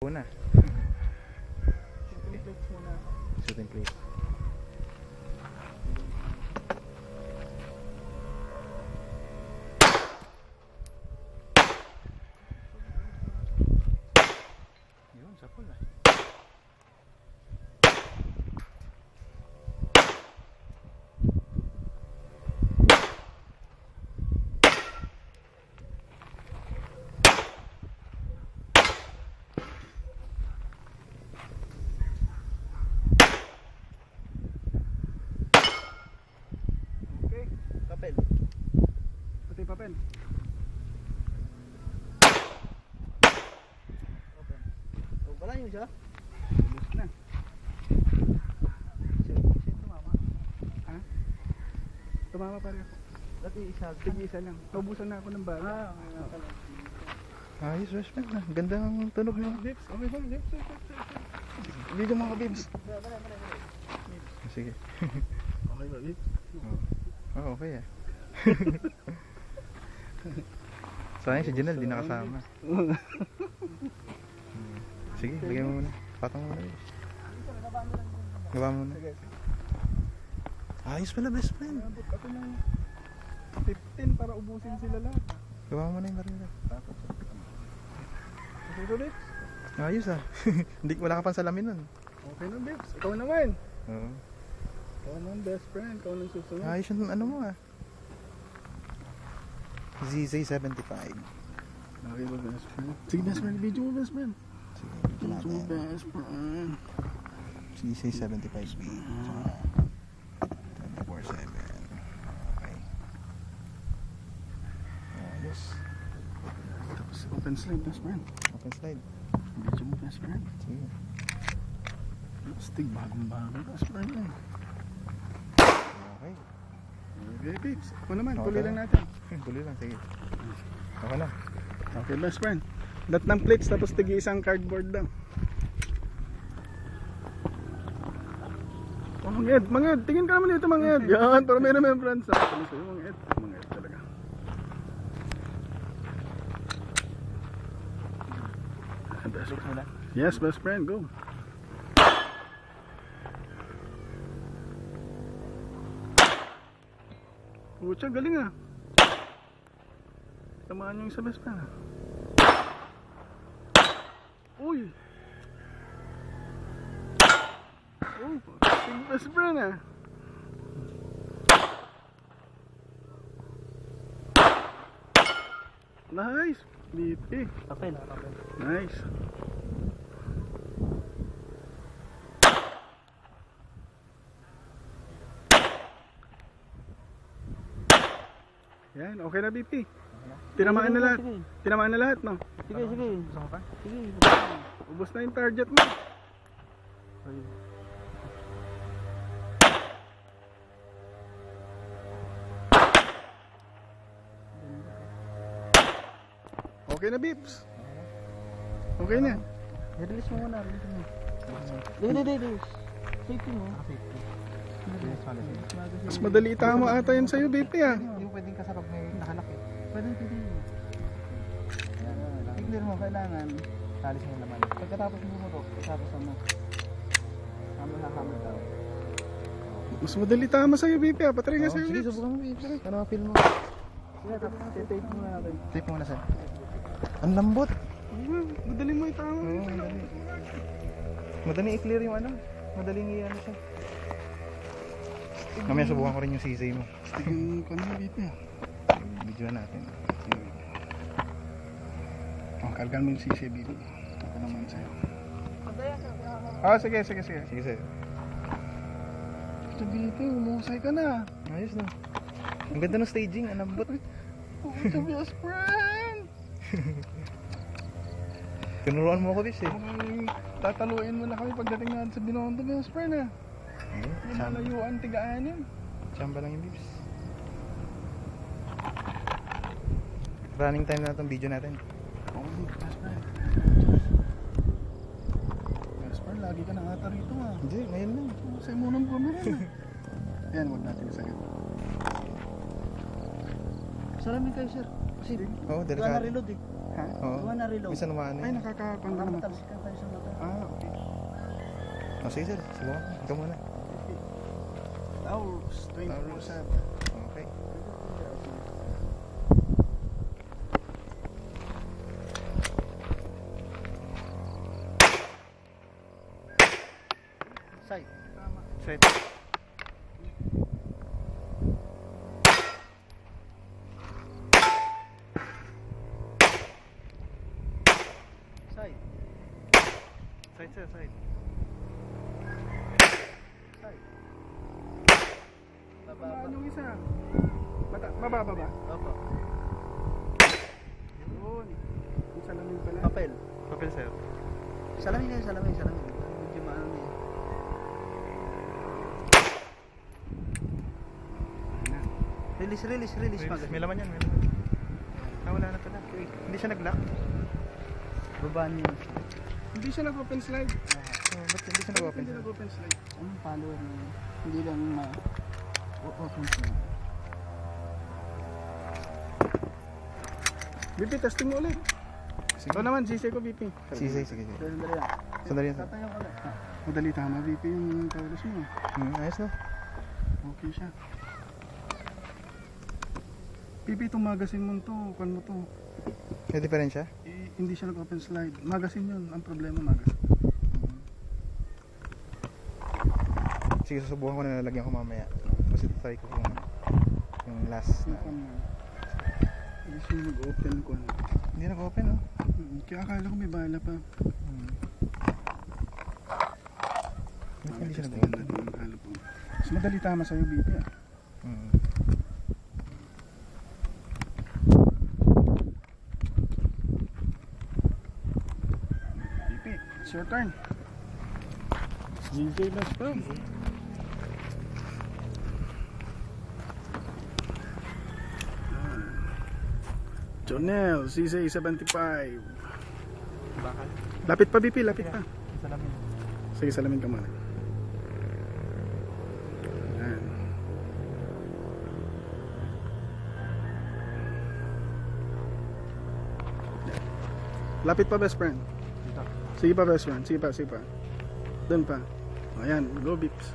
Una. Shooting plates muna. Shooting plate. Yun, sa pool ah. Papel. Pati papel. Open. Oh, wala yun siya? Ubus na. Siya tumama. Ha? Tumama pa rin ako. Dati isa. Sige, isa lang. Naubusan na ako ng bala. Ayos, Westman. Ganda ng tunog mo. Lips. Okay ba? Lips. Video mga bibs. Sige. Okay ba, bibs? Oh, okay ah. Sayang si Janelle, di nakasama. Sige, lagay mo muna. Patong mo muna. Gawa mo muna. Ayos pala, best friend. Nabot ako ng 15 para ubusin sila lahat. Gawa mo na yung baril. Okay ba, bibs? Ayos ah. Hindi, wala ka pang salamin nun. Okay na, bibs. Ikaw naman. Oo. Ikaw naman, best friend. Ikaw nang susunod. Ayos yung ano mo ah. ZZ75. Okay ba, best friend? Sige, best friend. Video mo, best friend. Sige, Video mo, best friend. ZZ75B. 24/7. Okay. Ayos. Tapos open slide, best friend. Open slide. Video mo, best friend. Sige. Plastic, bagong-bago, best friend. Okay. Okay, peeps. Ako naman, Okay tuloy lang. lang natin. Tuloy lang, sige. Okay na. Okay, best friend. Dat ng plates, tapos tigi isang cardboard lang. Oh, Mang Ed, tingin ka naman dito, Mang Ed. Yan, para may remembrance. Ano sa'yo, Mang Ed? Mang Ed talaga. Best friend. Yes, best friend, go. Pucha, galing ah. Tamaan nyo yung sa best friend ah. Uy! Oh, yung best friend ah. Nice! BP. Papel, papel. Nice. Yan, okay na BP. Tinamaan na lahat. Sige. Tinamaan na lahat, no? Sige, sige. Gusto mo pa? Sige. Ubos na yung target mo. Okay na, Bips. Okay na. I-release mo muna. Hindi. Safety mo. Mas madali tama ata yun sa'yo, BP ah. Hindi mo pwedeng kasarap may nakalak eh. Pwede. I-clear mo, kailangan. Alis mo naman. Pagkatapos mo bumurok, pagkatapos mo. Hammer daw. Mas madali tama sa'yo, BP ah. Patry nga sa'yo, Sige, Bips. subukan mo, Bips. Ano ma-feel mo? Sige, tapos tape mo na natin. Tape mo na sir. Ang lambot. Madali mo itama. Oo, madali. Madali i-clear yung ano. Madaling i-ano siya. Mamaya subukan ko rin yung sisay mo. Tingin ko na, BP ah. Video natin. Oh, kargan mo yung CCB. Ito naman sa'yo. Ah, sige. Sige sir. Ito, BP, umusay ka na. Ayos na. Ang ganda ng staging. Ang lambot. Oh, ito, best friend. Tinuruan mo ako, Bis eh. Mukhang tataluin mo na kami pagdating natin sa Binondo, best friend ah. Yung malayuan, tigaan yun. Chamba lang yung Bips. Running time na itong video natin. Oh, best friend. Best friend, lagi ka nakata rito ah. Hindi, ngayon lang. Sa'yo mo ng camera. Yan, huwag natin sa'yo. Salamin kayo, sir. Kasi Oo, wala na delikado. reload eh. Ha? Ha? Oo. Gawa na reload. Minsan naman Ay, nakakapang Para naman. matalsikan tayo sa mata. Okay. Oh, sige sir, subukan ko. Ikaw muna. Taurus, 24/7. Okay. Side. Tama. Set. Side. Side sir, side. Side. Bababa Bababa. yung isa. Mababa ba? Opo. Yun. Yung salamin pala. Papel. Papel sir. Salamin yan, salamin. Medyo maano niya. Release, May laman yan, may laman. Ah, wala na pala. Hindi siya nag-lock. Babaan niya. Hindi siya nag-open slide. Oh, ba't hindi siya nag-open? Hindi nag-open slide. Anong follower niya? Hindi lang open siya. BP, testing mo ulit. Sige. Ito naman, GC ko BP. Sige, sige. Sandali lang. Sandali yan sir. Tatayo ko lang. Madali tama BP yung Taurus mo. Ayos no? Okay siya. BP, itong magazine mo to, kan mo to. May diferensya? Hindi siya nag-open slide. Magazine yun. Ang problema, magazine. Sige, susubukan ko na nalagyan ko mamaya. Kasi try ko yung last na. Hindi siya nag-open ko. Hindi nag-open oh. Kaya akala ko may bala pa. Hindi siya Testingan nag-open. natin yung halo po. Mas madali tama sa'yo, BP ah. BP, it's your turn. GJ best friend. Jonel, CJ 75. Bakal. Lapit pa BP, lapit pa. Salamin. Sige, salamin ka muna. Ayan. Lapit pa best friend. Dito. Sige pa best friend, sige pa. Doon pa. Ayan, go Bips.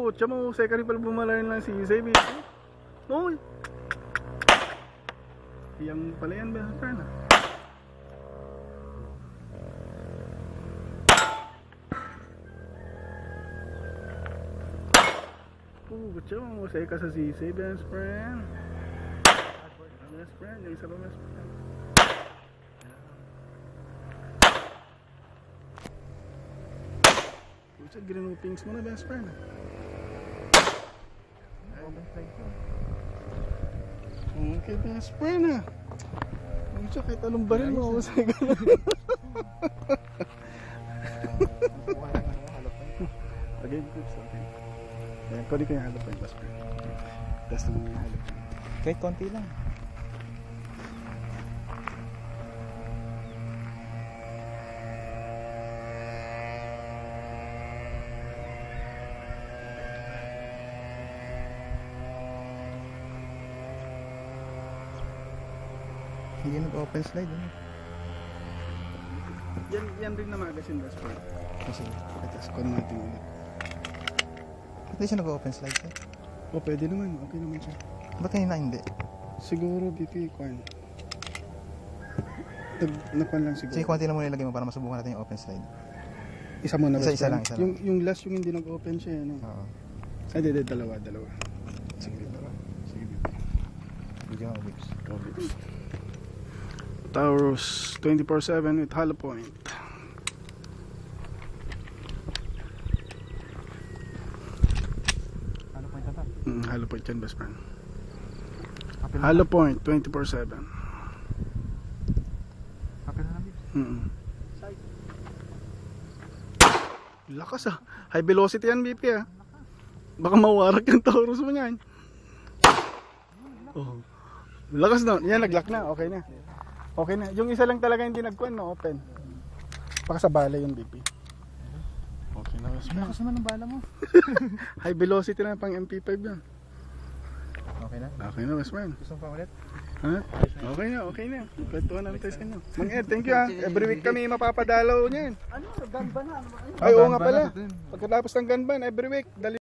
Tiyan mo, second pala bumalayan lang si Zebi. Noy! Yang pala yan best friend ah. Tiyan mo, second ka sa CC best friend. Best friend, yung isa pa best friend. Pucha, ginanupings mo na best friend. Open slide ko. Okay, best friend ah. Pucha, kahit anong baril mo ako sa'yo. Okay, good. Okay. Ayan, kunin ko yung halo point best friend. Test naman yung halo point. Kahit konti lang. Hindi nag-open slide. Yan rin na magazine best friend. Kasi, Test ko natin ulit. hindi siya nag-open slide. Sir. Oh, pwede naman. Okay naman siya. Ba't kanina hindi? Siguro BP kwan. Nakwan lang siguro. Sige, konti lang muna ilagay mo para masubukan natin yung open slide. Isa muna best Isa friend. lang, isa lang. Yung last yung hindi nag-open siya yan. Oo. Ay, hindi, dalawa. Sige, dito. Sige, Video mo, Vips. Taurus 24/7 with hollow point. Ano point na to? Hollow point yan, best friend. Kapil Hollow point 24/7. Kapil na lang, Vips. Lakas ah. High velocity yan, BP ah. Baka mawarak yung Taurus mo yan. Oh. Lakas na. Yan, nag-lock na. Okay na. Okay na. Yung isa lang talaga hindi nag-kuhan, no? Open. Baka sa bala yung BP. Okay na, best friend. Lakas naman ang bala mo. High velocity na pang MP5 yan. Okay na? Okay na, best friend. Gusto mo pa ulit? Ha? Okay na, okay na. Kwentuhan namin tayo sa inyo. Mang Ed, thank you ha. Every week kami mapapadalaw niyan. Ano, ganba na. Ano ba kayo? Ay, oo nga Ganban pala. na sa tin. Pagkatapos ng ganban, every week, dali